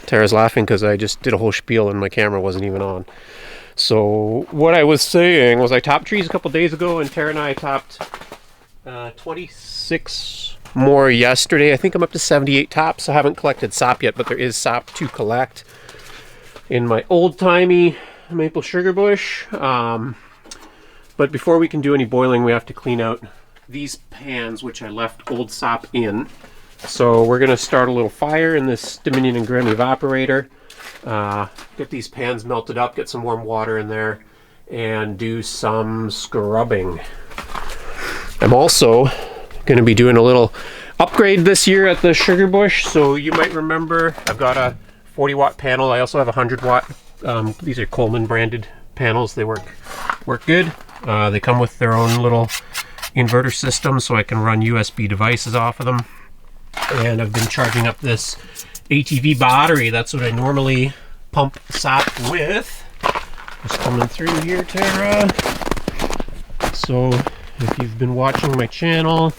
Tara's laughing because I just did a whole spiel and my camera wasn't even on. So what I was saying was I topped trees a couple days ago, and Tara and I topped 26 more yesterday. I think I'm up to 78 tops. I haven't collected sap yet, but there is sap to collect in my old-timey maple sugar bush. But before we can do any boiling, we have to clean out these pans, which I left old sap in. So we're going to start a little fire in this Dominion and Grimm evaporator. Get these pans melted up, get some warm water in there, and do some scrubbing. I'm also going to be doing a little upgrade this year at the sugar bush. So you might remember I've got a 40 watt panel. I also have a 100 watt. These are Coleman branded panels. They work good. They come with their own little inverter system, so I can run USB devices off of them. And I've been charging up this ATV battery. That's what I normally pump sap with. Just coming through here, Tara. So if you've been watching my channel,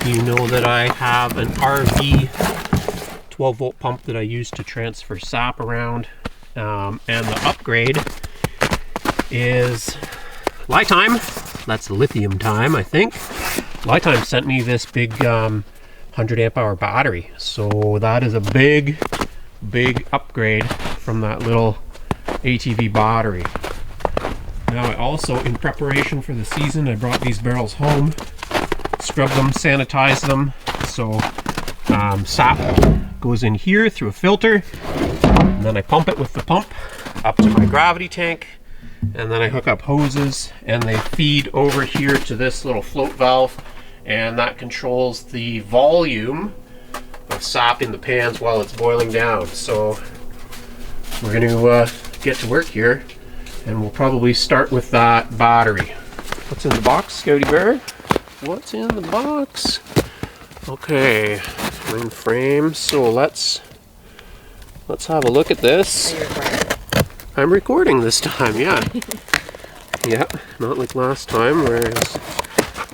you know that I have an RV 12 volt pump that I use to transfer sap around. And the upgrade is LiTime. That's lithium time, I think. LiTime sent me this big 100 amp hour battery. So that is a big upgrade from that little ATV battery. Now I also, in preparation for the season, I brought these barrels home, scrub them, sanitize them. So sap goes in here through a filter, and then I pump it with the pump up to my gravity tank, and then I hook up hoses and they feed over here to this little float valve, and that controls the volume of sap in the pans while it's boiling down. So we're going to get to work here, and we'll probably start with that battery. What's in the box, Scouty Bear? What's in the box? Okay, in frame. So let's have a look at this. Are you recording? I'm recording this time, yeah. Yeah, not like last time where I was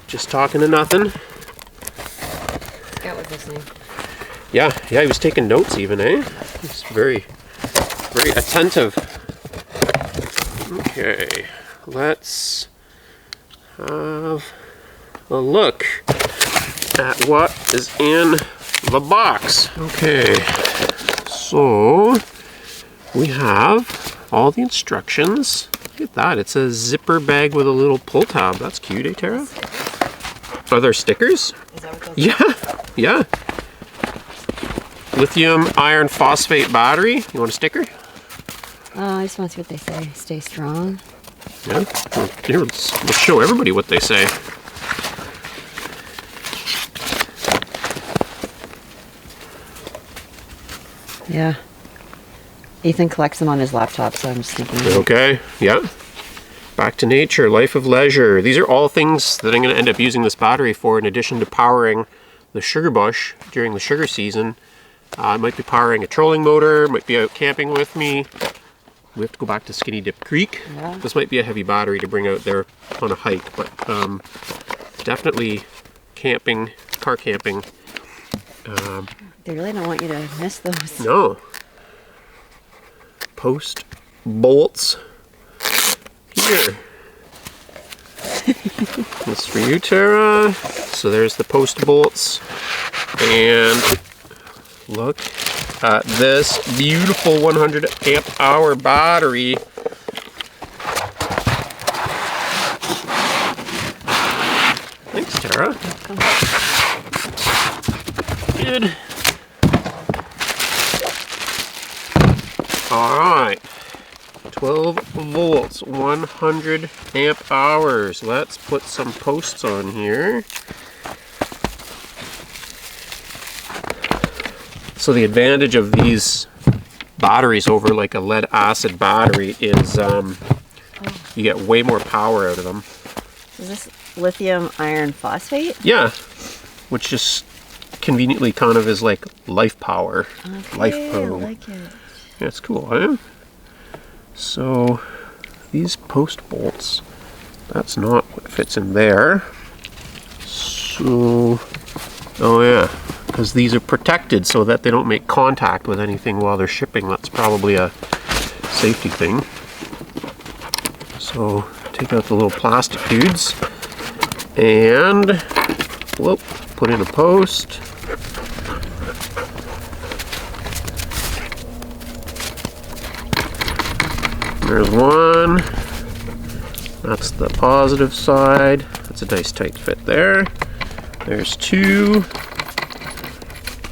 just talking to nothing. Scout was listening. Yeah, he was taking notes even, eh? He's very attentive. Okay, let's have a look at what is in the box. Okay, so we have all the instructions. Look at that, it's a zipper bag with a little pull tab. That's cute, eh, Tara? Are there stickers? Is that what those Yeah, yeah. Lithium iron phosphate battery. You want a sticker? I just want to see what they say. Stay strong. Yeah. Well, here, let's show everybody what they say. Yeah. Ethan collects them on his laptop, so I'm just thinking. Okay, yeah. Back to nature, life of leisure. These are all things that I'm going to end up using this battery for, in addition to powering the sugar bush during the sugar season. I might be powering a trolling motor, might be out camping with me. We have to go back to Skinny Dip Creek. Yeah. This might be a heavy battery to bring out there on a hike, but definitely camping, car camping. They really don't want you to miss those. No. Post bolts here. This for you, Tara. So there's the post bolts, and look at this beautiful 100 amp hour battery. Thanks, Tara. Good. All right. 12 volts, 100 amp hours. Let's put some posts on here. So the advantage of these batteries over like a lead acid battery is you get way more power out of them. Is this lithium iron phosphate? Yeah, which just conveniently kind of is like life power. Okay, LiFePO4. I like it. Yeah, it's cool, huh? So these post bolts, that's not what fits in there. So, oh yeah, because these are protected so that they don't make contact with anything while they're shipping. That's probably a safety thing. So take out the little plastic dudes and whoop, put in a post. There's one. That's the positive side. That's a nice tight fit there. There's two.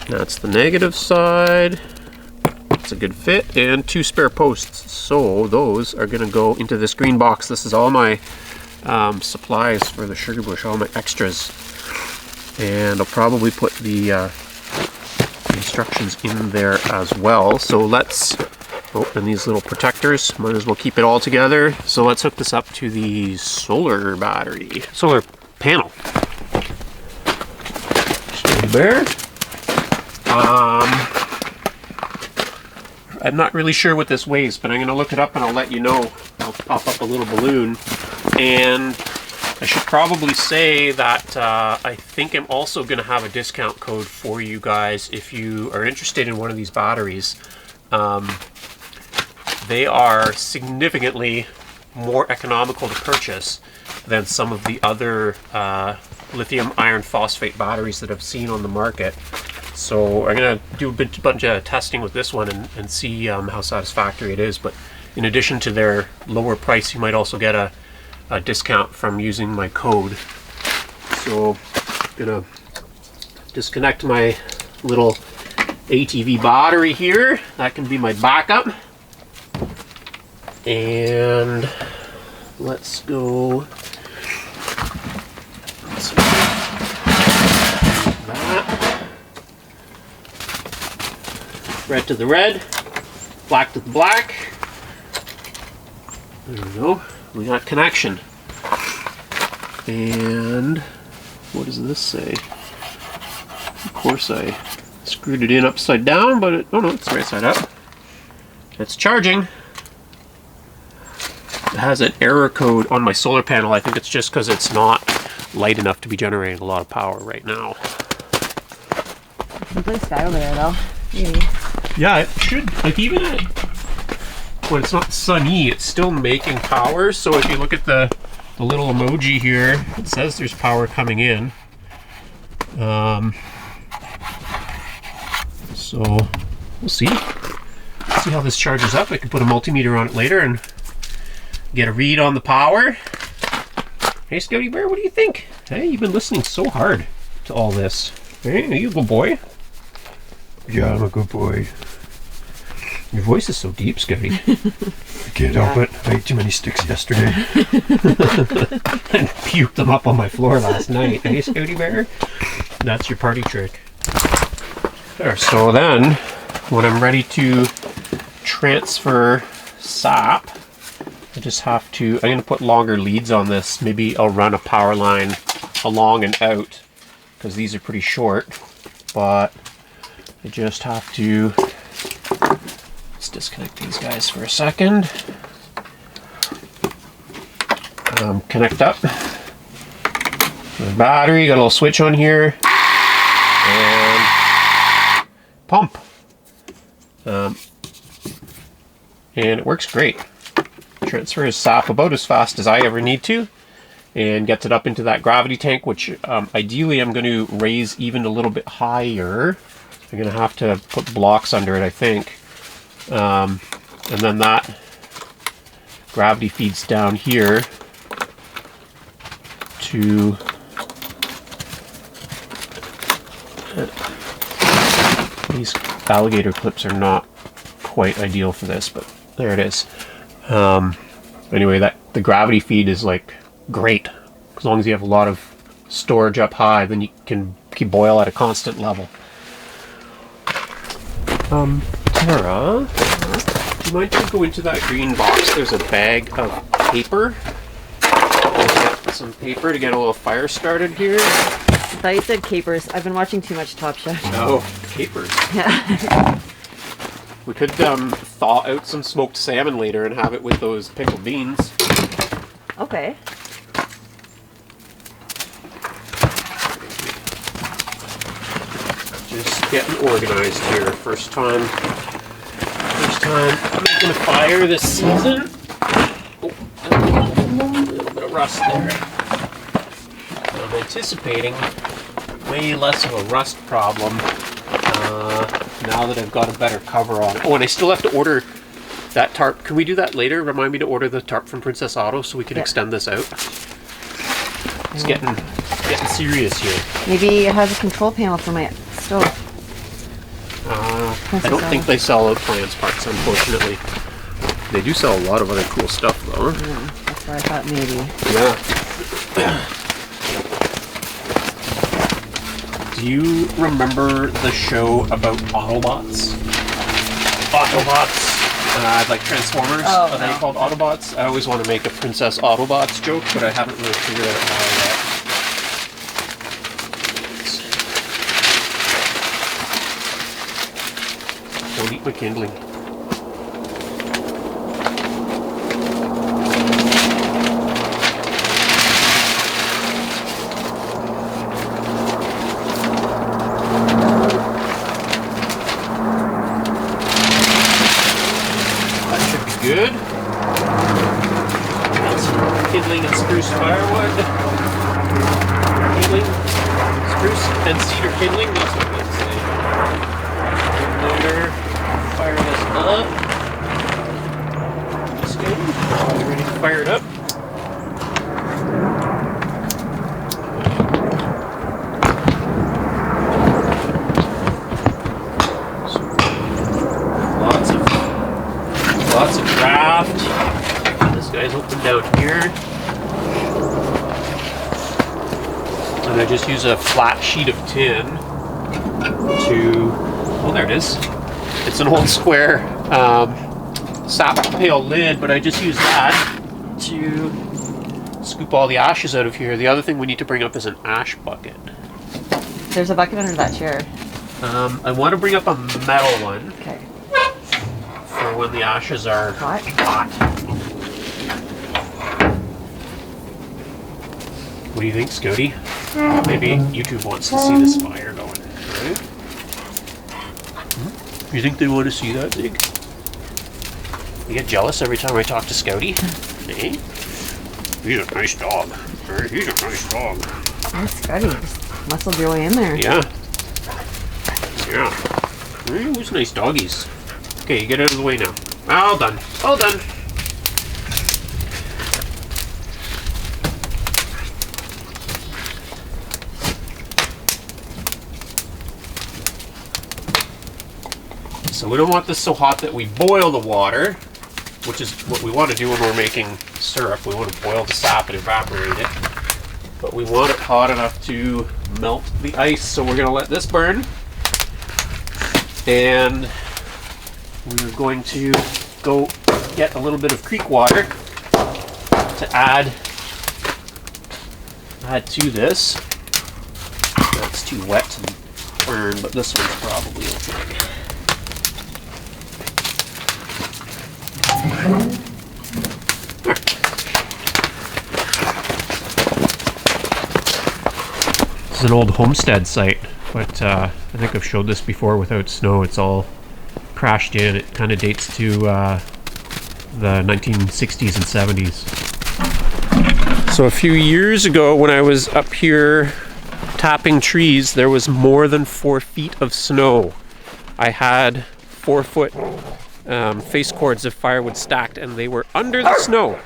That's the negative side. That's a good fit. And two spare posts. So those are going to go into this green box. This is all my supplies for the sugar bush, all my extras. And I'll probably put the instructions in there as well. So let's open these little protectors. Might as well keep it all together. So let's hook this up to the solar battery, solar panel. Steady bear. I'm not really sure what this weighs, but I'm going to look it up and I'll let you know. I'll pop up a little balloon. And I should probably say that I think I'm also going to have a discount code for you guys if you are interested in one of these batteries. They are significantly more economical to purchase than some of the other lithium iron phosphate batteries that I've seen on the market. So I'm going to do a bunch of testing with this one and see how satisfactory it is. But in addition to their lower price, you might also get a discount from using my code. So I'm going to disconnect my little ATV battery here. That can be my backup. And let's go. That. Red to the red, black to the black. There we go. We got connection. And what does this say? Of course I screwed it in upside down, but oh no, it's right side up. It's charging. It has an error code on my solar panel. I think it's just because it's not light enough to be generating a lot of power right now. Some blue sky over there though. Maybe. Yeah, it should, like even when it's not sunny, it's still making power. So if you look at the little emoji here, it says there's power coming in. So we'll see. See how this charges up. I can put a multimeter on it later and get a read on the power. Hey, Scouty Bear, what do you think? Hey, you've been listening so hard to all this. Hey, are you a good boy? Yeah, I'm a good boy. Your voice is so deep, Scouty. I can't help it. I ate too many sticks yesterday. And puked them up on my floor last night. Hey, Scouty Bear? That's your party trick. There, so then, when I'm ready to transfer sap, I just have to, I'm going to put longer leads on this. Maybe I'll run a power line along and out because these are pretty short, but I just have to, let's disconnect these guys for a second. Connect up the battery, got a little switch on here, and pump. And it works great. Transfers sap about as fast as I ever need to and gets it up into that gravity tank, which ideally I'm going to raise even a little bit higher. I'm going to have to put blocks under it, I think. And then that gravity feeds down here to these alligator clips are not quite ideal for this, but there it is. Anyway, the gravity feed is like great. As long as you have a lot of storage up high, then you can keep boil at a constant level. Tara, do you mind to go into that green box? There's a bag of paper. Let's get some paper to get a little fire started here. I thought you said capers. I've been watching too much Top Chef. Oh, capers. Yeah. We could thaw out some smoked salmon later and have it with those pickled beans. Okay. Just getting organized here. First time making a fire this season. Oh, a little bit of rust there. I'm anticipating way less of a rust problem now that I've got a better cover on it. Oh, and I still have to order that tarp. Can we do that later? Remind me to order the tarp from Princess Auto so we can extend this out. It's getting serious here. Maybe it has a control panel for my stove. I don't think they sell appliance parts, unfortunately. They do sell a lot of other cool stuff, though. Yeah, that's what I thought maybe. Yeah. Do you remember the show about Autobots? Like Transformers? Oh, Are they called Autobots? I always want to make a Princess Autobots joke, but I haven't really figured out how yet. Don't eat my kindling. That should be good. Got some kindling and spruce firewood. Kindling, spruce and cedar kindling, that's what I'm saying. Motor. Fire this up. That's good. Are you ready to fire it up? So, lots of draft. This guy's open down here. And I just use a flat sheet of tin to, oh, there it is. It's an old square sap pail lid, but I just use that to scoop all the ashes out of here. The other thing we need to bring up is an ash bucket. There's a bucket under that chair. I want to bring up a metal one. Okay. For when the ashes are Hot. What do you think, Scotty? Maybe YouTube wants to see this fire going. Right? You think they want to see that, Zig? You get jealous every time I talk to Scouty? Hey? He's a nice dog. He's a nice dog. That's Scotty. Just muscled your way in there. Yeah. Yeah. Who's nice doggies? Okay, you get out of the way now. All done. All done. So we don't want this so hot that we boil the water, which is what we want to do when we're making syrup. We want to boil the sap and evaporate it. But we want it hot enough to melt the ice. So we're going to let this burn. And we're going to go get a little bit of creek water to add to this. That's too wet to burn, but this one's probably okay. This is an old homestead site, but I think I've showed this before without snow. It's all crashed in. It kind of dates to the 1960s and 70s. So a few years ago when I was up here tapping trees, there was more than 4 feet of snow. I had 4-foot face cords of firewood stacked, and they were under the snow.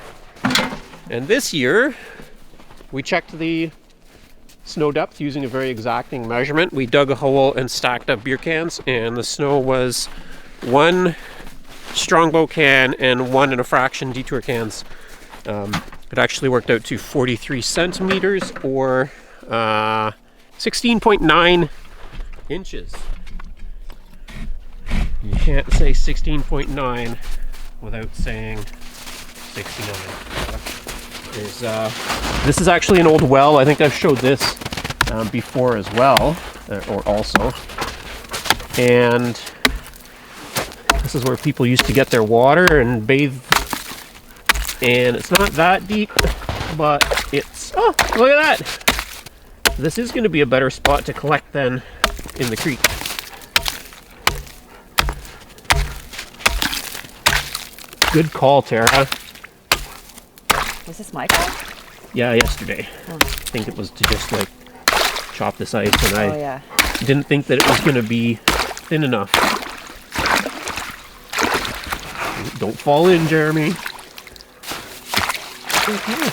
And this year, we checked the snow depth using a very exacting measurement. We dug a hole and stacked up beer cans, and the snow was 1 Strongbow can and 1 and a fraction detour cans. It actually worked out to 43 centimeters or 16.9 inches. You can't say 16.9 without saying 69. This is actually an old well. I think I've showed this before as well, or also. And this is where people used to get their water and bathe. And it's not that deep, but it's, oh, look at that. This is going to be a better spot to collect than in the creek. Good call, Tara. Was this my call? Yeah, yesterday. Oh. I think it was to just like chop this ice, and Oh, I yeah. didn't think that it was going to be thin enough. Don't fall in, Jeremy. Okay.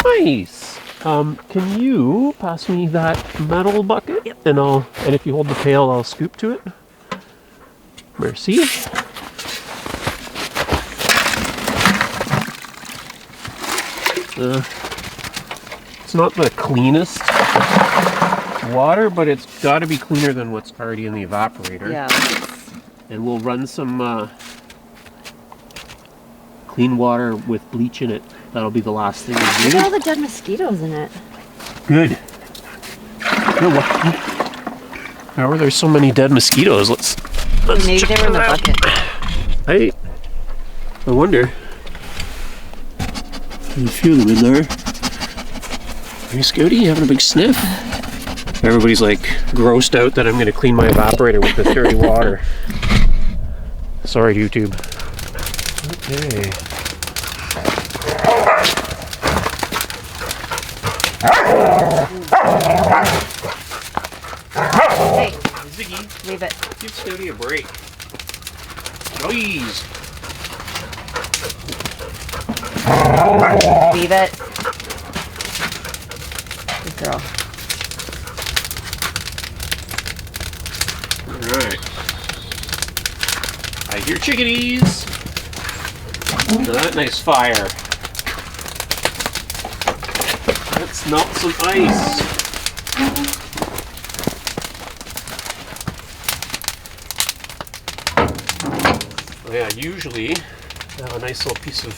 Nice. Can you pass me that metal bucket? Yep. And if you hold the pail, I'll scoop to it. Merci. It's not the cleanest water, but it's got to be cleaner than what's already in the evaporator. Yeah. And we'll run some clean water with bleach in it. That'll be the last thing we Look do. at all the dead mosquitoes in it. Good. How are there so many dead mosquitoes? Let's Maybe check they were in the that out. bucket. I wonder. There's a few of them in there. Are you Scotty? You having a big sniff? Everybody's like grossed out that I'm going to clean my evaporator with this dirty water. Sorry, YouTube. Okay. Hey, Ziggy, leave it. give Scotty a break. Noise. Leave it. Good girl. Alright. I hear chickadees. Look at that nice fire. Let's melt some ice. Oh yeah, usually I have a nice little piece of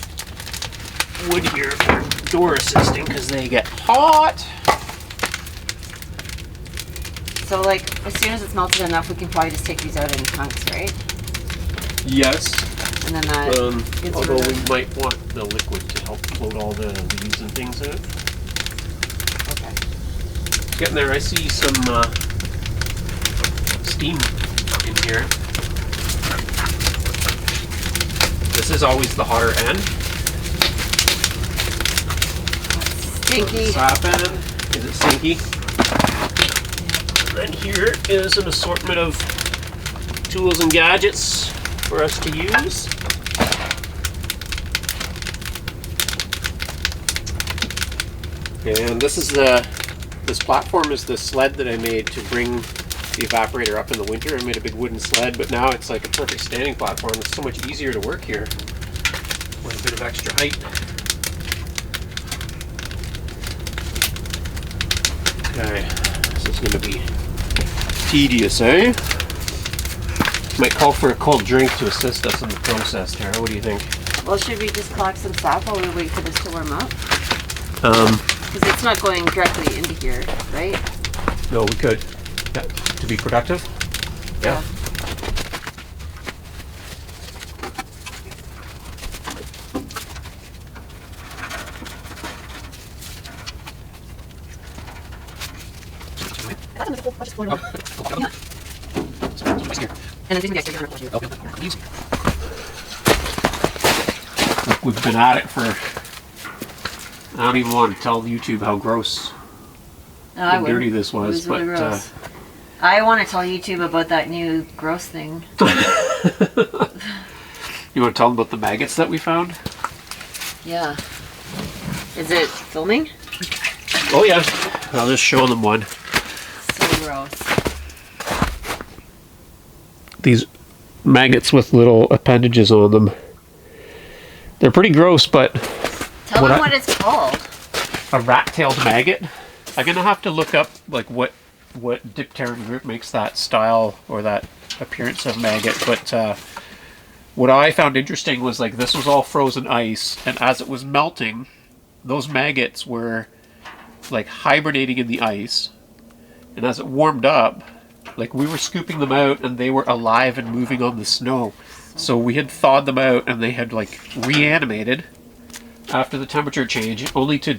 wood here for door assisting because they get hot. So, like, as soon as it's melted enough, we can probably just take these out in chunks, right? Yes. And then that gets Although rid we of... might want the liquid to help float all the leaves and things out. Okay. Getting there, I see some steam in here. This is always the hotter end. Stinky. What's happening? Is it stinky? And then here is an assortment of tools and gadgets for us to use. And this is this platform is the sled that I made to bring the evaporator up in the winter. I made a big wooden sled, but now it's like a perfect standing platform. It's so much easier to work here with a bit of extra height. Okay, this is going to be tedious, eh? Might call for a cold drink to assist us in the process, Tara. What do you think? Well, should we just collect some sap while we wait for this to warm up? Because it's not going directly into here, right? No, we could. Yeah, to be productive? Yeah. Look, we've been at it for... I don't even want to tell YouTube how gross and dirty this was, really but gross. I want to tell YouTube about that new gross thing. you want to tell them about the maggots that we found? Yeah. Is it filming? Oh yeah, I'll just show them one. So gross. These maggots with little appendages on them. They're pretty gross, but... Tell them what it's called. A rat-tailed maggot? I'm gonna have to look up like what dipteran group makes that style or that appearance of maggot, but what I found interesting was like this was all frozen ice, and as it was melting, those maggots were like hibernating in the ice, and as it warmed up, like we were scooping them out and they were alive and moving on the snow. So we had thawed them out and they had like reanimated after the temperature change, only to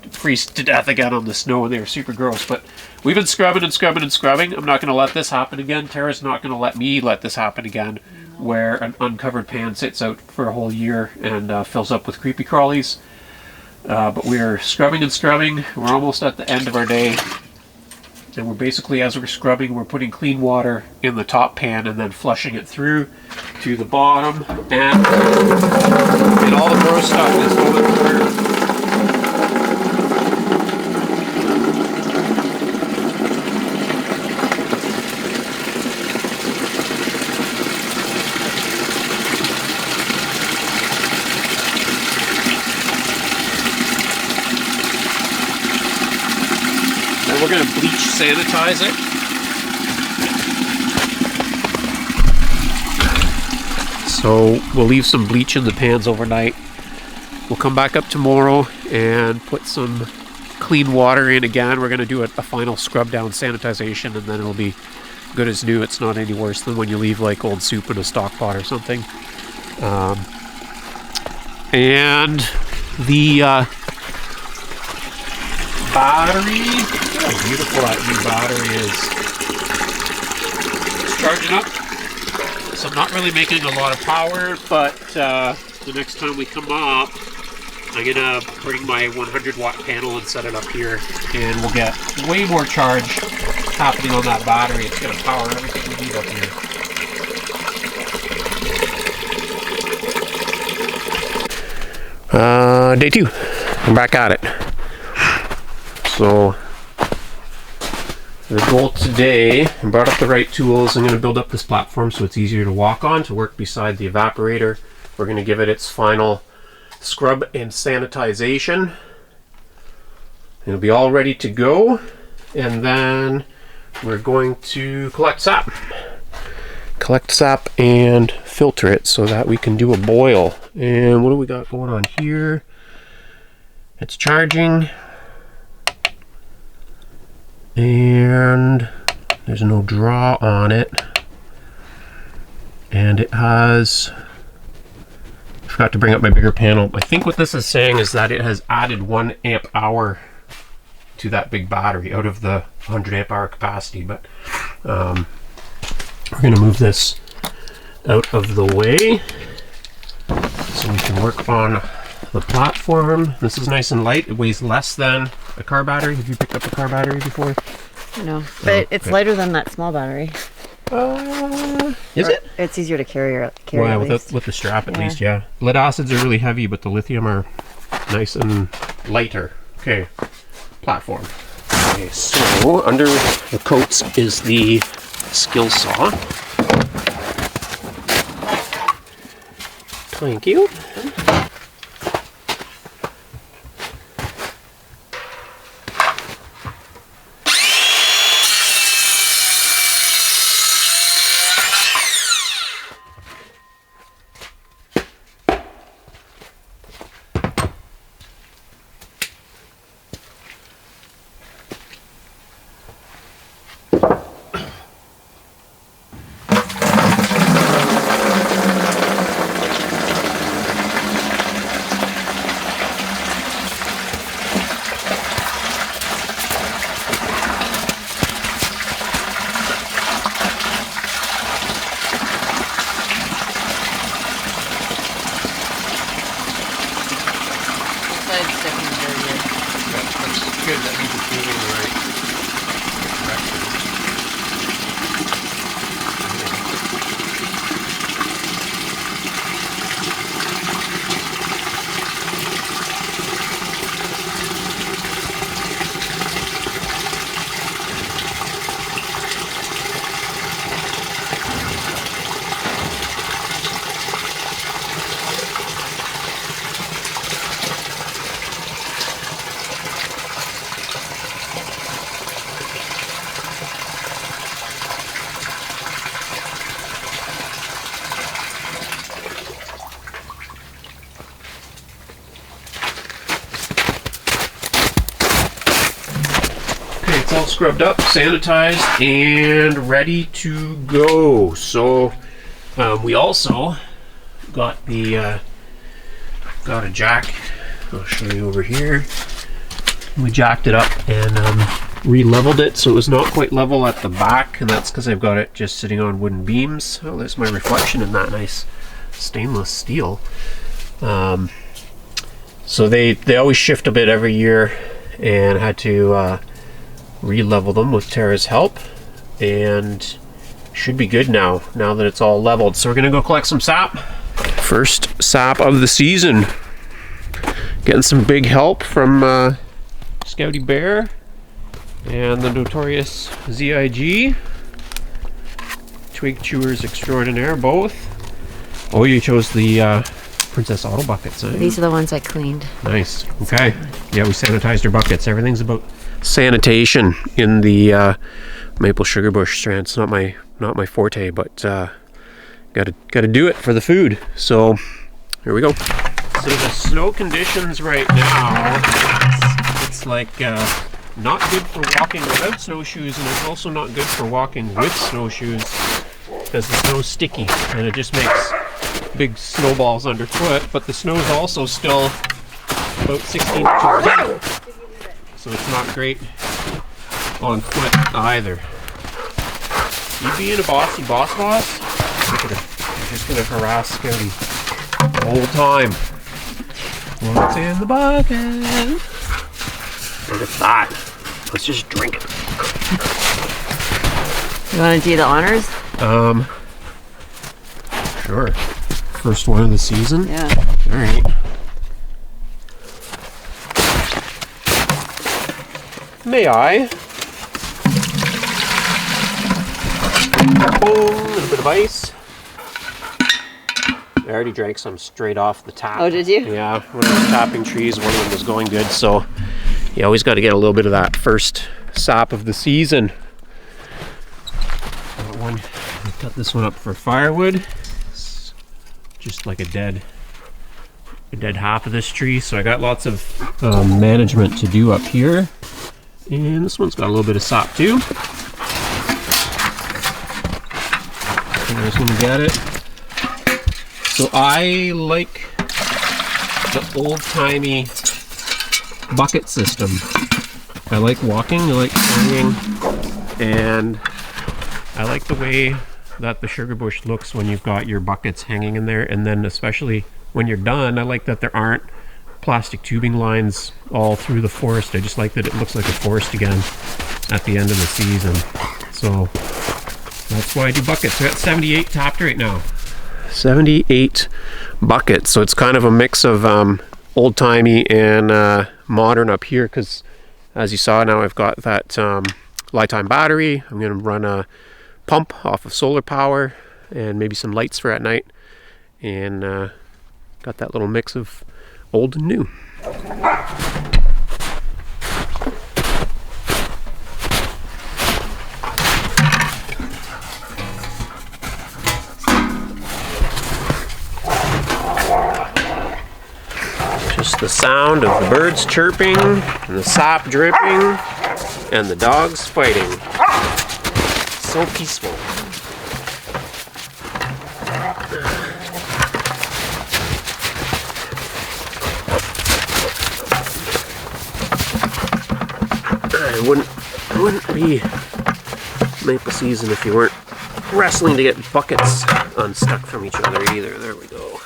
freeze to death again on the snow, and they were super gross. But we've been scrubbing and scrubbing and scrubbing. I'm not going to let this happen again. Tara's not going to let me let this happen again. where an uncovered pan sits out for a whole year and fills up with creepy crawlies. But we're scrubbing and scrubbing. We're almost at the end of our day. And we're basically, as we're scrubbing, we're putting clean water in the top pan and then flushing it through to the bottom. And all the gross stuff is going through. We're going to bleach sanitize it. So we'll leave some bleach in the pans overnight. We'll come back up tomorrow and put some clean water in again. We're going to do a final scrub down sanitization, and then it'll be good as new. It's not any worse than when you leave like old soup in a stock pot or something. And the battery, look how beautiful that new battery is. It's charging up, so I'm not really making a lot of power, but the next time we come up, I'm gonna bring my 100 watt panel and set it up here, and we'll get way more charge happening on that battery. It's gonna power everything we need up here. Day 2, I'm back at it. So the goal today, I brought up the right tools. I'm going to build up this platform so it's easier to walk on, to work beside the evaporator. We're going to give it its final scrub and sanitization. It'll be all ready to go, and then we're going to collect sap. Collect sap and filter it so that we can do a boil. And what do we got going on here? It's charging. And there's no draw on it, and it has, I forgot to bring up my bigger panel. I think what this is saying is that it has added 1 amp hour to that big battery out of the 100 amp hour capacity, but we're going to move this out of the way so we can work on the platform. This is nice and light. It weighs less than a car battery. Have you picked up a car battery before? No, but it's lighter than that small battery. Is it? It's easier to carry. Well, with the strap at least, yeah. Lead acids are really heavy, but the lithium are nice and lighter. Okay, platform. Okay, so under the coats is the skill saw. Thank you. Good, that means it's moving in the right direction. It's all scrubbed up, sanitized, and ready to go. So we also got the got a jack. I'll show you over here. We jacked it up, and re-leveled it so it was not quite level at the back, and that's because I've got it just sitting on wooden beams. Oh, there's my reflection in that nice stainless steel. So they always shift a bit every year, and I had to re-level them with Tara's help, and should be good now that it's all leveled. So we're gonna go collect some sap. First sap of the season. Getting some big help from Scouty Bear and the notorious ZIG. Twig chewers extraordinaire, both. Oh, you chose the Princess Auto buckets, eh? These are the ones I cleaned. Nice. Okay. Yeah, we sanitized our buckets. Everything's about sanitation in the maple sugar bush strand. It's not my forte, but gotta do it for the food. So here we go. So the snow conditions right now, it's like not good for walking without snowshoes, and it's also not good for walking with snowshoes because the snow's sticky and it just makes big snowballs underfoot. But the snow's also still about 16 inches deep, so it's not great on foot either. You being a bossy boss? I'm just gonna harass Scouty the whole time. What's in the bucket? Look at that. Let's just drink it. You want to do the honors? Sure. First one of the season? Yeah. Alright. May I? Boom, a little bit of ice. I already drank some straight off the tap. Oh, did you? Yeah, when I was tapping trees, one of them was going good, so you always got to get a little bit of that first sap of the season. I cut this one up for firewood. It's just like a dead half of this tree, so I got lots of management to do up here. And this one's got a little bit of sap too. I'm just gonna get it. So I like the old-timey bucket system. I like walking, I like carrying, and I like the way that the sugar bush looks when you've got your buckets hanging in there, and then especially when you're done, I like that there aren't plastic tubing lines all through the forest. I just like that it looks like a forest again at the end of the season. So that's why I do buckets. We're at 78 tapped right now. 78 buckets, so it's kind of a mix of old-timey and modern up here, because as you saw, now I've got that LiTime battery. I'm going to run a pump off of solar power and maybe some lights for at night, and got that little mix of old and new. Just the sound of the birds chirping, and the sap dripping, and the dogs fighting. So peaceful. It wouldn't be maple season if you weren't wrestling to get buckets unstuck from each other either. There we go.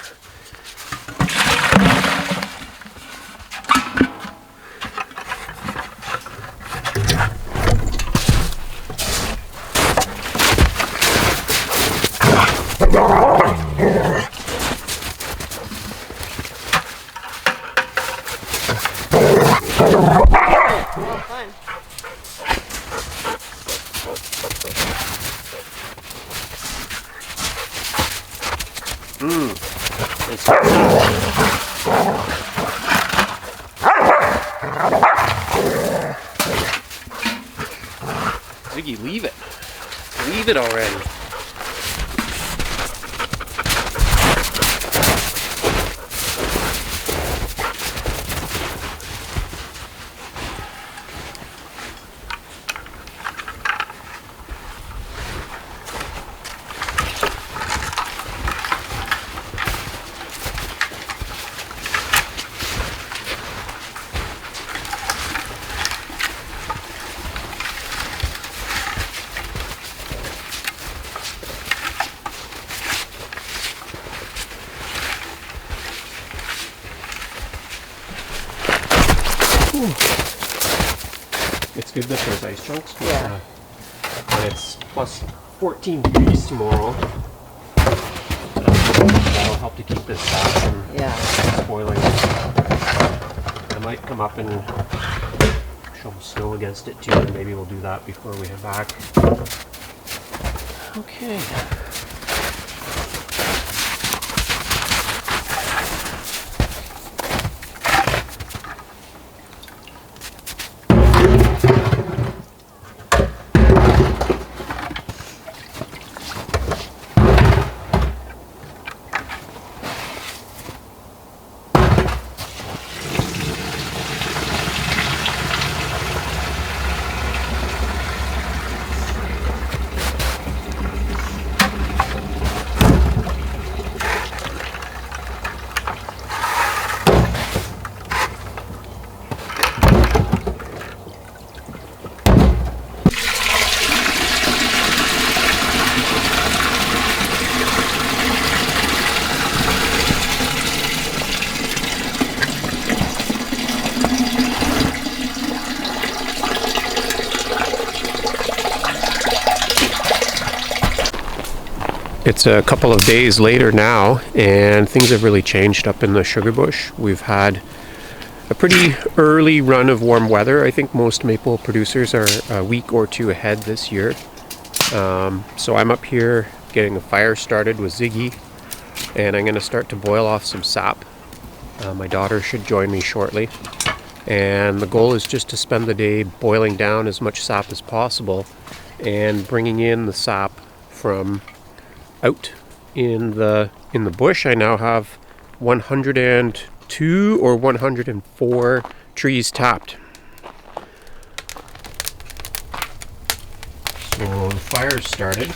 Ziggy, leave it. Leave it already. It's good that there's ice chunks. But, Yeah. and it's plus 14 degrees tomorrow. That'll help to keep this sap from spoiling. I might come up and shovel snow against it too, and maybe we'll do that before we head back. Okay. It's a couple of days later now, and things have really changed up in the sugar bush. We've had a pretty early run of warm weather. I think most maple producers are a week or two ahead this year. So I'm up here getting a fire started with Ziggy, and I'm going to start to boil off some sap. My daughter should join me shortly, and the goal is just to spend the day boiling down as much sap as possible and bringing in the sap from out in the bush. I now have 102 or 104 trees tapped. So the fire's started,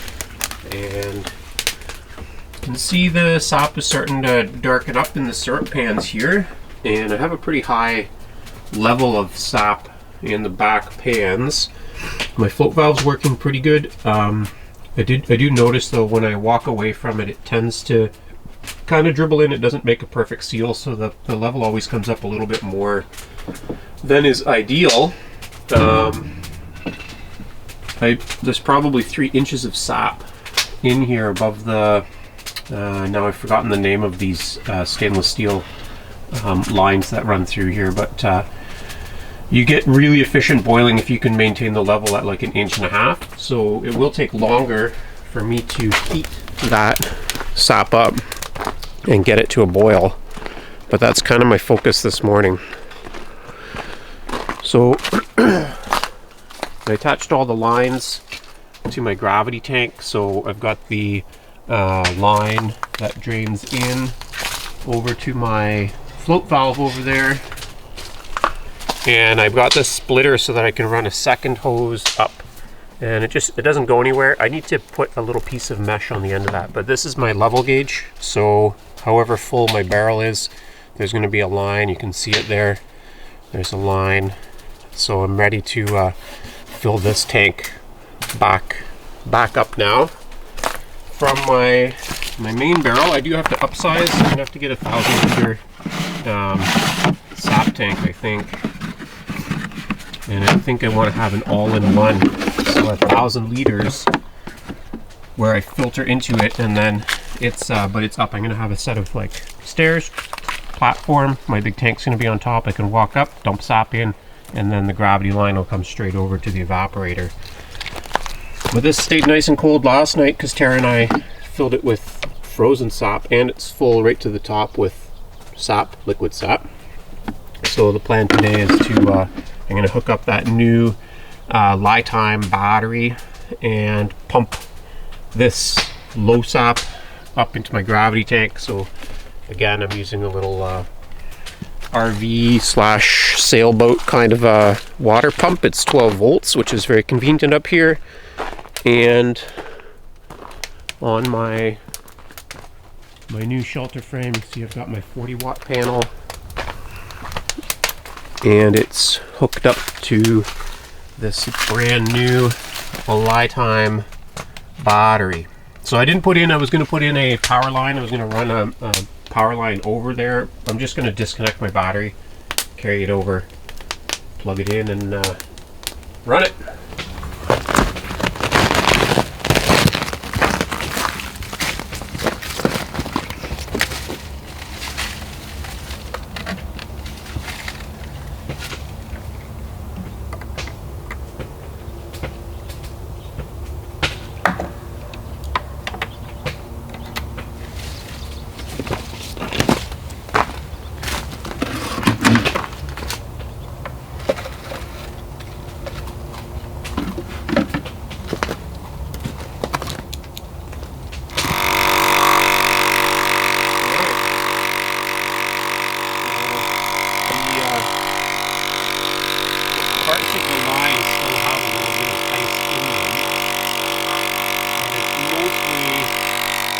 and you can see the sap is starting to darken up in the syrup pans here, and I have a pretty high level of sap in the back pans. My float valve's working pretty good. I do notice though, when I walk away from it, it tends to kind of dribble in. It doesn't make a perfect seal, so the level always comes up a little bit more than is ideal. There's probably 3 inches of sap in here above the, now I've forgotten the name of these stainless steel lines that run through here, but you get really efficient boiling if you can maintain the level at like 1.5 inches. So it will take longer for me to heat that sap up and get it to a boil, but that's kind of my focus this morning. So I attached all the lines to my gravity tank. So I've got the line that drains in over to my float valve over there, and I've got this splitter so that I can run a second hose up, and it doesn't go anywhere. I need to put a little piece of mesh on the end of that, but this is my level gauge, so however full my barrel is, there's going to be a line. You can see it there. There's a line. So I'm ready to fill this tank back up now. From my main barrel, I do have to upsize. I'm gonna have to get a 1,000 liter sap tank, I think. And I think I want to have an all-in-one, so 1,000 liters where I filter into it, and then it's up. I'm gonna have a set of like stairs, platform. My big tank's gonna be on top. I can walk up, dump sap in, and then the gravity line will come straight over to the evaporator. But this stayed nice and cold last night because Tara and I filled it with frozen sap, and it's full right to the top with sap, liquid sap. So the plan today is to I'm going to hook up that new LiTime battery and pump this low sap up into my gravity tank. So again, I'm using a little RV / sailboat kind of a water pump. It's 12 volts, which is very convenient up here. And on my new shelter frame, you see I've got my 40-watt panel, and it's hooked up to this brand new LiTime battery. So I was going to put in a power line. I was going to run a power line over there. I'm just going to disconnect my battery, carry it over, plug it in and run it. Parts of the line still have a little bit of ice in them, but it's mostly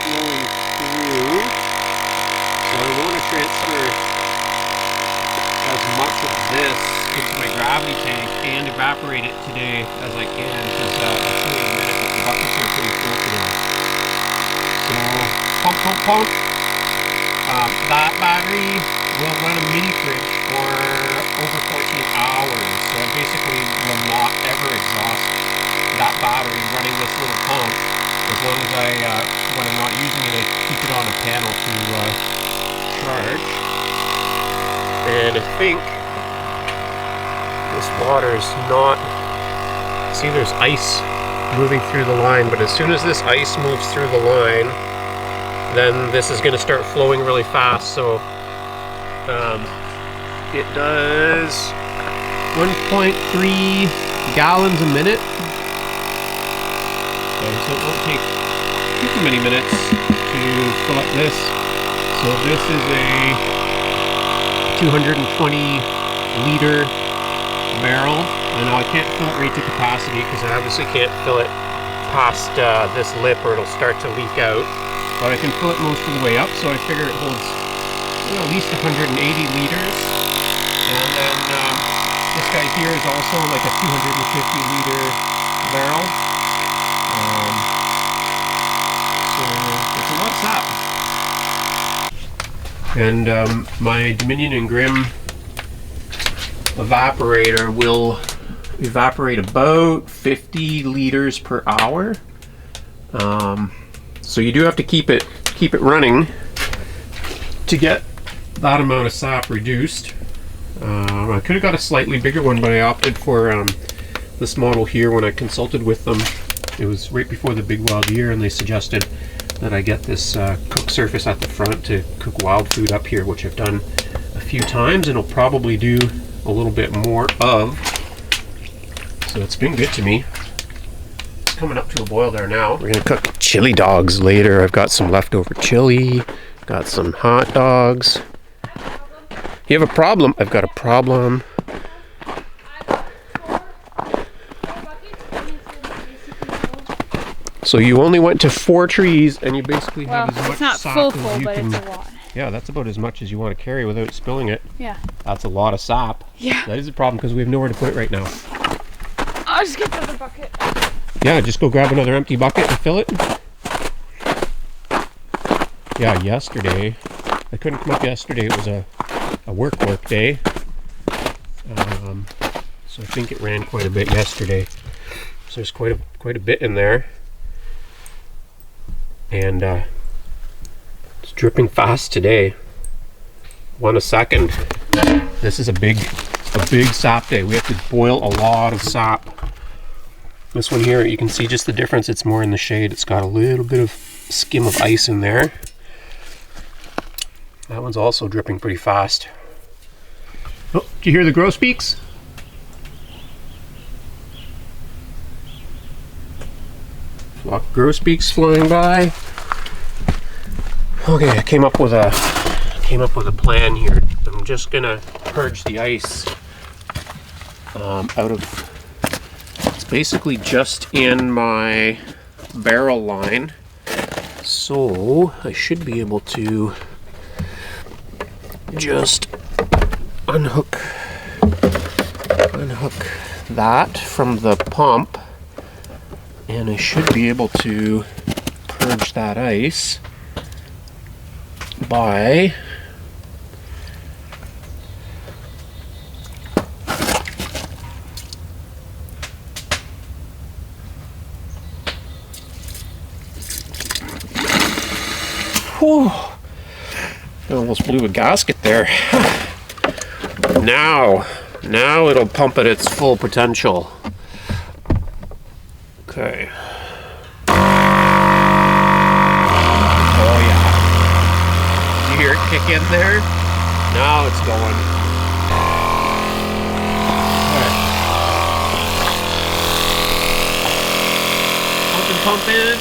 flowing through, so I want to transfer as much of this into my gravity tank and evaporate it today as I can, because I'll show you in a minute that the buckets are pretty full today. So, pump, pump, pump. That battery will run a mini fridge for over 14 hours, so I basically will not ever exhaust that battery running this little pump. As long as when I'm not using it, I keep it on a panel to charge. And I think this water is not, see there's ice moving through the line, but as soon as this ice moves through the line, then this is going to start flowing really fast. So it does 1.3 gallons a minute. Okay, so it won't take too many minutes to fill up this. So this is a 220 liter barrel. I know I can't fill it right to capacity because I obviously can't fill it past this lip or it'll start to leak out. But I can fill it most of the way up, so I figure it holds at least 180 liters. And then this guy here is also like a 250 liter barrel. So it's a lot of sap. And my Dominion and Grimm evaporator will evaporate about 50 liters per hour. So you do have to keep it running to get that amount of sap reduced. I could have got a slightly bigger one, but I opted for this model here when I consulted with them. It was right before the big wild year, and they suggested that I get this cook surface at the front to cook wild food up here, which I've done a few times and I'll probably do a little bit more of. So it's been good to me. Coming up to a boil there now. We're gonna cook chili dogs later. I've got some leftover chili, got some hot dogs. You have a problem? I've got a problem. So you only went to 4 trees and you basically have as much sap as you can. It's not full, but it's a lot. Yeah, that's about as much as you want to carry without spilling it. Yeah. That's a lot of sap. Yeah. That is a problem because we have nowhere to put it right now. I'll just get another bucket. Yeah, just go grab another empty bucket and fill it. Yeah, yesterday. I couldn't come up yesterday. It was a work day. So I think it ran quite a bit yesterday. So there's quite a bit in there. And it's dripping fast today. 1 a second. This is a big sap day. We have to boil a lot of sap. This one here, you can see just the difference. It's more in the shade. It's got a little bit of skim of ice in there. That one's also dripping pretty fast. Oh, did you hear the grosbeaks? Flock of grosbeaks flying by. Okay, I came up with a plan here. I'm just gonna purge the ice out of. It's basically just in my barrel line, so I should be able to just unhook that from the pump, and I should be able to purge that ice by Whew. I almost blew a gasket there. Now it'll pump at its full potential. Okay. Oh yeah. You hear it kick in there? Now it's going. Alright. Pumping.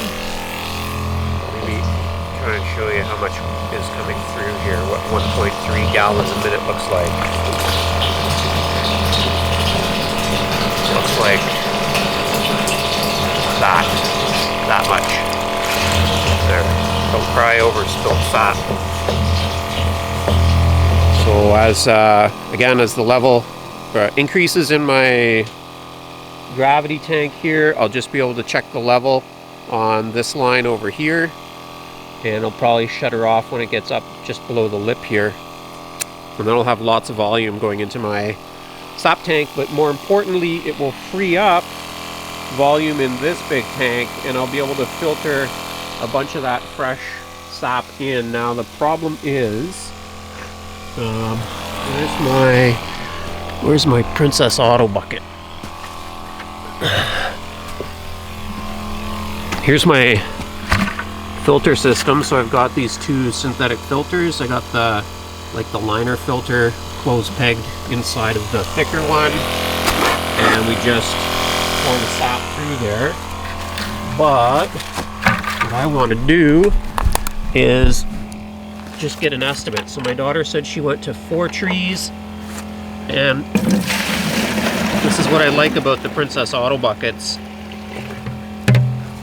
Maybe try and show you how much is coming through here, what 1.3 gallons a minute looks like. Looks like that much. There. Don't cry over spilled fat. So as again, as the level increases in my gravity tank here, I'll just be able to check the level on this line over here, and I'll probably shut her off when it gets up just below the lip here, and then I'll have lots of volume going into my sap tank. But more importantly, it will free up volume in this big tank, and I'll be able to filter a bunch of that fresh sap in. Now the problem is, where's my Princess Auto bucket? Here's my filter system. So I've got these two synthetic filters. I got the liner filter close pegged inside of the thicker one, and we just pour the sap through there. But what I want to do is just get an estimate. So my daughter said she went to 4 trees, and this is what I like about the Princess Auto buckets,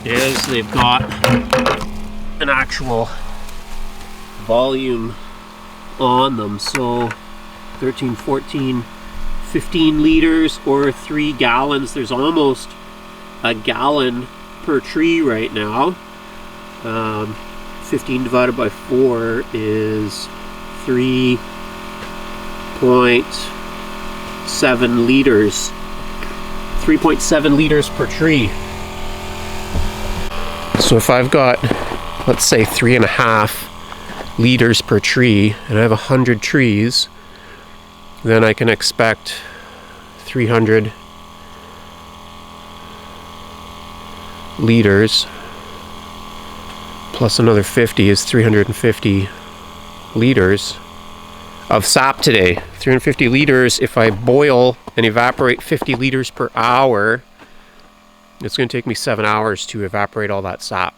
is they've got an actual volume on them. So 13, 14, 15 liters or 3 gallons. There's almost a gallon per tree right now. 15 divided by 4 is 3.7 liters. 3.7 liters per tree. So if I've got, let's say, 3.5 liters per tree, and I have 100 trees, then I can expect 300 liters plus another 50 is 350 liters of sap today. 350 liters. If I boil and evaporate 50 liters per hour, it's going to take me 7 hours to evaporate all that sap.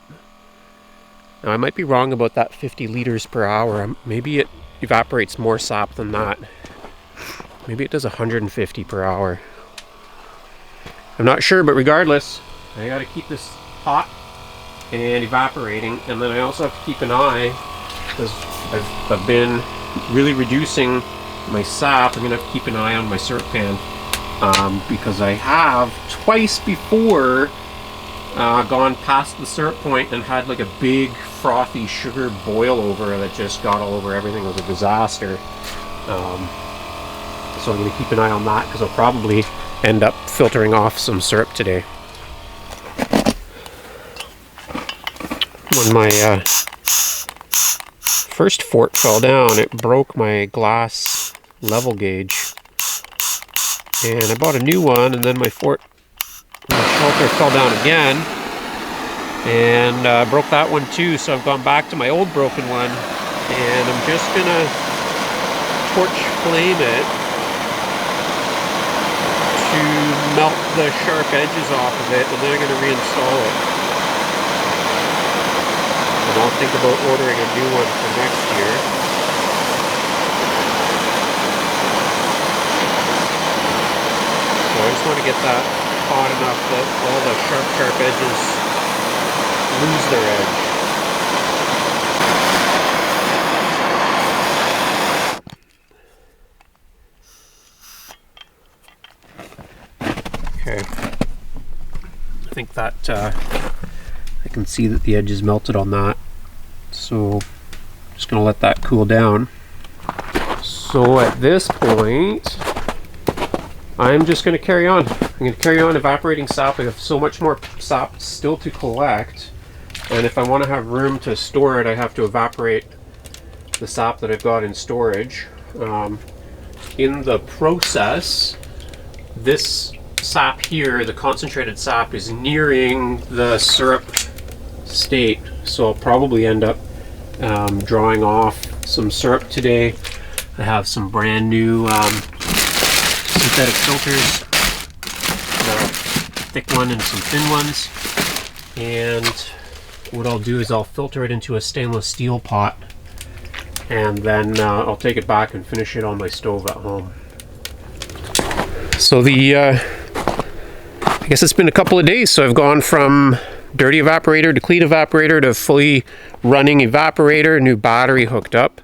Now I might be wrong about that 50 liters per hour. Maybe it evaporates more sap than that. Maybe it does 150 per hour. I'm not sure, but regardless, I got to keep this hot and evaporating, and then I also have to keep an eye, because I've been really reducing my sap. I'm going to have to keep an eye on my syrup pan, because I have twice before gone past the syrup point and had like a big frothy sugar boil over that just got all over everything. It was a disaster. So I'm going to keep an eye on that, because I'll probably end up filtering off some syrup today. When my first fort fell down, it broke my glass level gauge, and I bought a new one, and then my shelter fell down again and broke that one too. So I've gone back to my old broken one, and I'm just gonna torch flame it to melt the sharp edges off of it, and then I'm gonna reinstall it. And I'll think about ordering a new one for next year. So I just want to get that hot enough that all the sharp edges lose their edge. Okay. I think that I can see that the edge is melted on that. So I'm just going to let that cool down. So at this point, I'm just going to carry on. I'm going to carry on evaporating sap. I have so much more sap still to collect. And if I want to have room to store it, I have to evaporate the sap that I've got in storage. In the process, this sap here, the concentrated sap, is nearing the syrup state, so I'll probably end up drawing off some syrup today. I have some brand new synthetic filters, a thick one and some thin ones, and what I'll do is I'll filter it into a stainless steel pot, and then I'll take it back and finish it on my stove at home. So I guess it's been a couple of days, so I've gone from dirty evaporator to clean evaporator to fully running evaporator, new battery hooked up,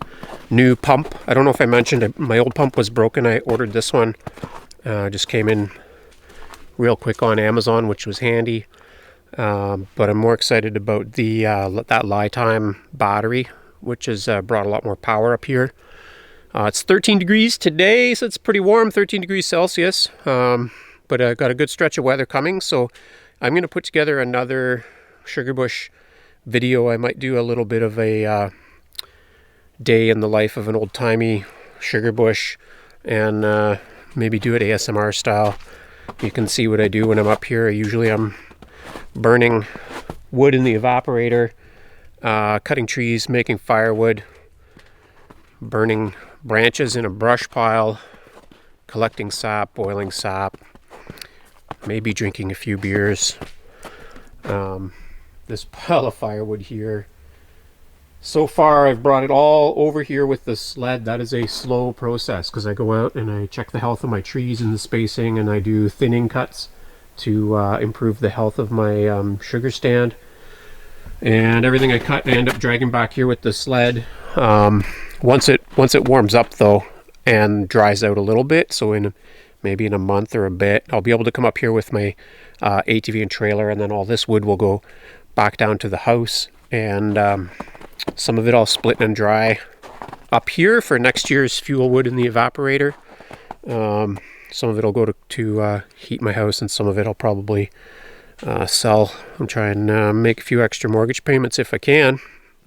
new pump. I don't know if I mentioned my old pump was broken. I ordered this one. Just came in real quick on Amazon, which was handy. But I'm more excited about the that LiTime battery, which has brought a lot more power up here. It's 13 degrees today, so it's pretty warm, 13 degrees Celsius. But I got a good stretch of weather coming, so I'm going to put together another sugar bush video. I might do a little bit of a day in the life of an old-timey sugar bush, and maybe do it ASMR style. You can see what I do when I'm up here. Usually I'm burning wood in the evaporator, cutting trees, making firewood, burning branches in a brush pile, collecting sap, boiling sap, maybe drinking a few beers. This pile of firewood here, so far I've brought it all over here with the sled. That is a slow process because I go out and I check the health of my trees and the spacing, and I do thinning cuts to improve the health of my sugar stand. And everything I cut I end up dragging back here with the sled. Once it warms up though and dries out a little bit, so maybe in a month or a bit, I'll be able to come up here with my ATV and trailer, and then all this wood will go back down to the house, and some of it I'll split and dry up here for next year's fuel wood in the evaporator. Some of it will go to heat my house, and some of it I'll probably sell and try and make a few extra mortgage payments if I can.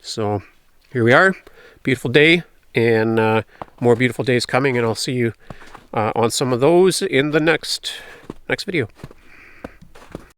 So here we are, beautiful day, and more beautiful days coming, and I'll see you on some of those in the next video.